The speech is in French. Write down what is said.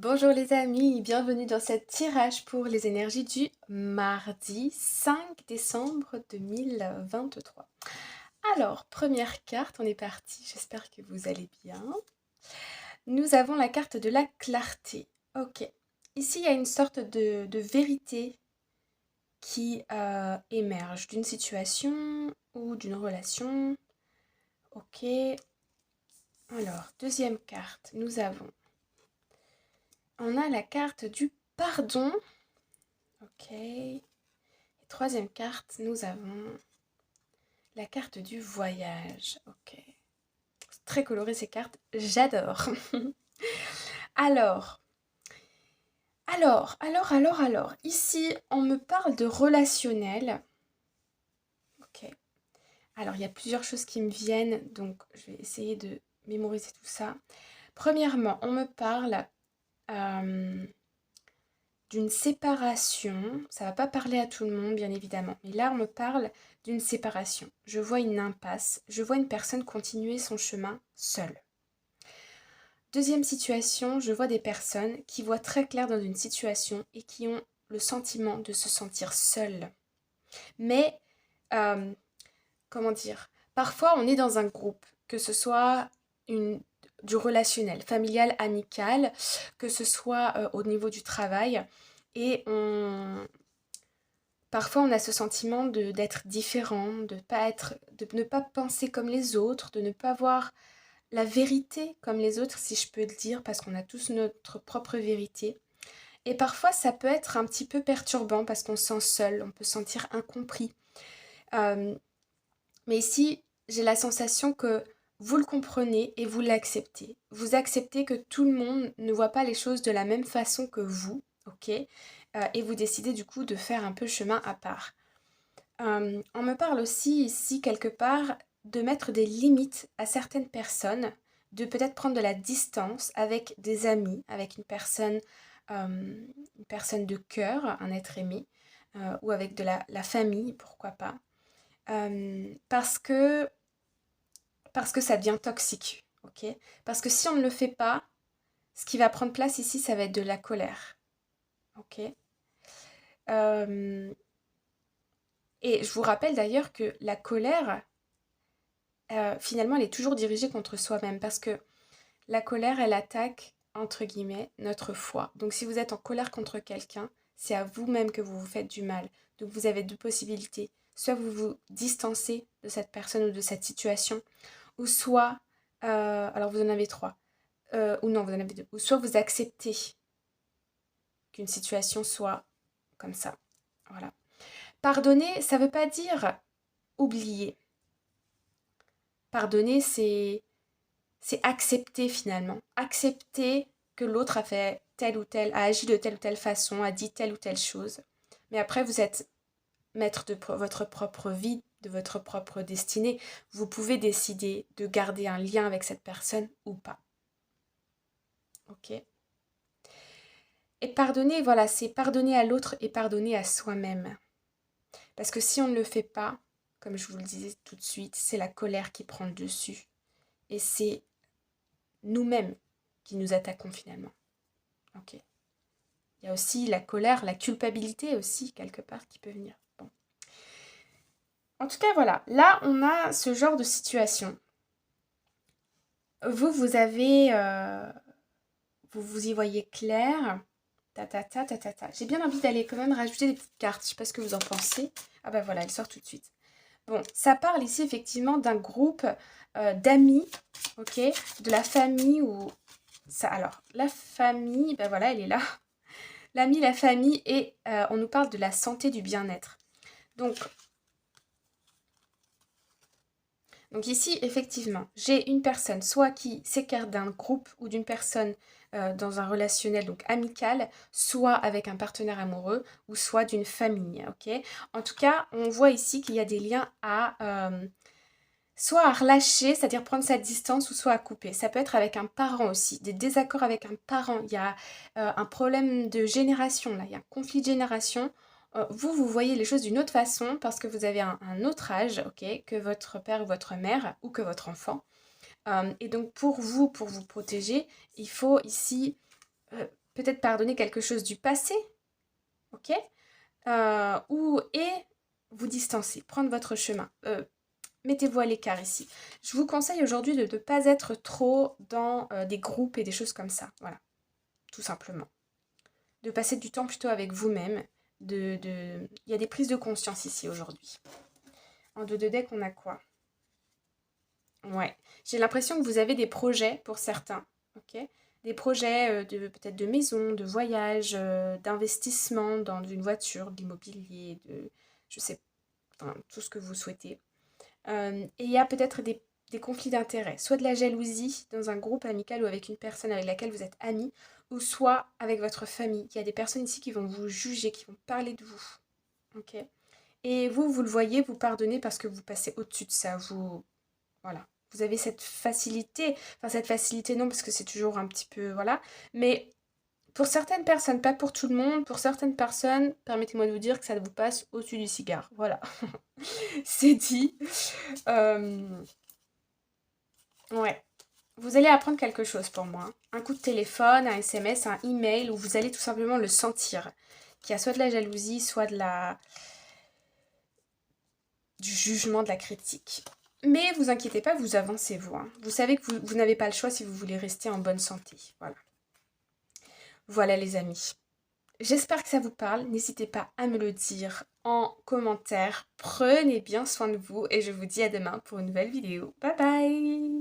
Bonjour les amis, bienvenue dans ce tirage pour les énergies du mardi 5 décembre 2023. Alors, première carte, on est parti, j'espère que vous allez bien. Nous avons la carte de la clarté. Ok, ici il y a une sorte de vérité qui émerge d'une situation ou d'une relation. Ok, alors, deuxième carte, on a la carte du pardon. Ok. Et troisième carte, nous avons la carte du voyage. Ok. C'est très coloré ces cartes, j'adore. Alors, alors. Ici, on me parle de relationnel. Ok. Alors, il y a plusieurs choses qui me viennent, donc je vais essayer de mémoriser tout ça. Premièrement, on me parle euh, d'une séparation. Ça va pas parler à tout le monde, bien évidemment. Mais là, on me parle d'une séparation. Je vois une impasse. Je vois une personne continuer son chemin seule. Deuxième situation, je vois des personnes qui voient très clair dans une situation et qui ont le sentiment de se sentir seules. Mais, euh, comment dire, parfois on est dans un groupe, que ce soit du relationnel, familial, amical, que ce soit au niveau du travail, et parfois on a ce sentiment d'être différent, de ne pas penser comme les autres, de ne pas voir la vérité comme les autres, si je peux le dire, parce qu'on a tous notre propre vérité. Et parfois ça peut être un petit peu perturbant parce qu'on se sent seul, on peut se sentir incompris. Euh, mais ici, j'ai la sensation que vous le comprenez et vous l'acceptez. Vous acceptez que tout le monde ne voit pas les choses de la même façon que vous, ok? Et vous décidez du coup de faire un peu chemin à part. On me parle aussi ici quelque part de mettre des limites à certaines personnes, de peut-être prendre de la distance avec des amis, avec une personne de cœur, un être aimé, ou avec de la famille, pourquoi pas. Parce que ça devient toxique, ok? Parce que si on ne le fait pas, ce qui va prendre place ici, ça va être de la colère, ok? Euh, et je vous rappelle d'ailleurs que la colère, finalement, elle est toujours dirigée contre soi-même parce que la colère, elle attaque, entre guillemets, notre foi. Donc si vous êtes en colère contre quelqu'un, c'est à vous-même que vous vous faites du mal. Donc vous avez deux possibilités. Soit vous vous distancez de cette personne ou de cette situation, ou soit, alors vous en avez trois, ou non, vous en avez deux, ou soit vous acceptez qu'une situation soit comme ça. Voilà. Pardonner, ça ne veut pas dire oublier. Pardonner, c'est accepter finalement. Accepter que l'autre a fait telle ou telle, a agi de telle ou telle façon, a dit telle ou telle chose. Mais après, vous êtes maître de votre propre vie, de votre propre destinée. Vous pouvez décider de garder un lien avec cette personne ou pas. Ok? Et pardonner, voilà, c'est pardonner à l'autre et pardonner à soi-même. Parce que si on ne le fait pas, comme je vous le disais tout de suite, c'est la colère qui prend le dessus. Et c'est nous-mêmes qui nous attaquons finalement. Ok. Il y a aussi la colère, la culpabilité aussi, quelque part, qui peut venir. Bon. En tout cas, voilà. Là, on a ce genre de situation. Vous avez... vous y voyez clair. Ta ta ta ta ta ta. J'ai bien envie d'aller quand même rajouter des petites cartes. Je sais pas ce que vous en pensez. Ah bah voilà, elle sort tout de suite. Bon, ça parle ici effectivement d'un groupe d'amis, ok, de la famille ou ça. Alors, la famille, ben voilà, elle est là. L'ami, la famille et on nous parle de la santé, du bien-être. Donc ici, effectivement, j'ai une personne soit qui s'écarte d'un groupe ou d'une personne dans un relationnel donc amical, soit avec un partenaire amoureux ou soit d'une famille, ok? En tout cas, on voit ici qu'il y a des liens à soit à relâcher, c'est-à-dire prendre sa distance, ou soit à couper. Ça peut être avec un parent aussi, des désaccords avec un parent. Il y a un problème de génération, là, il y a un conflit de génération. Vous voyez les choses d'une autre façon parce que vous avez un autre âge, ok, que votre père ou votre mère ou que votre enfant. Et donc pour vous protéger, il faut ici peut-être pardonner quelque chose du passé, ok? Et vous distancer, prendre votre chemin. Mettez-vous à l'écart ici. Je vous conseille aujourd'hui de ne pas être trop dans des groupes et des choses comme ça. Voilà, tout simplement. De passer du temps plutôt avec vous-même. Il y a des prises de conscience ici aujourd'hui. En 2 de deck, on a quoi? Ouais, j'ai l'impression que vous avez des projets pour certains, ok? Des projets peut-être de maison, de voyage, d'investissement dans une voiture, de l'immobilier, je sais, enfin, tout ce que vous souhaitez. Et il y a peut-être des conflits d'intérêts, soit de la jalousie dans un groupe amical ou avec une personne avec laquelle vous êtes amis, ou soit avec votre famille. Il y a des personnes ici qui vont vous juger, qui vont parler de vous, ok? Et vous le voyez, vous pardonnez parce que vous passez au-dessus de ça, voilà. Vous avez cette facilité, enfin cette facilité non parce que c'est toujours un petit peu, voilà, mais pour certaines personnes, pas pour tout le monde, pour certaines personnes, permettez-moi de vous dire que ça vous passe au-dessus du cigare, voilà. C'est dit. Euh, ouais. Vous allez apprendre quelque chose pour moi. Un coup de téléphone, un SMS, un email, où vous allez tout simplement le sentir. Qu'il y a soit de la jalousie, soit du jugement, de la critique. Mais vous inquiétez pas, vous avancez vous. Hein. Vous savez que vous n'avez pas le choix si vous voulez rester en bonne santé. Voilà. Voilà les amis. J'espère que ça vous parle. N'hésitez pas à me le dire en commentaire. Prenez bien soin de vous et je vous dis à demain pour une nouvelle vidéo. Bye bye!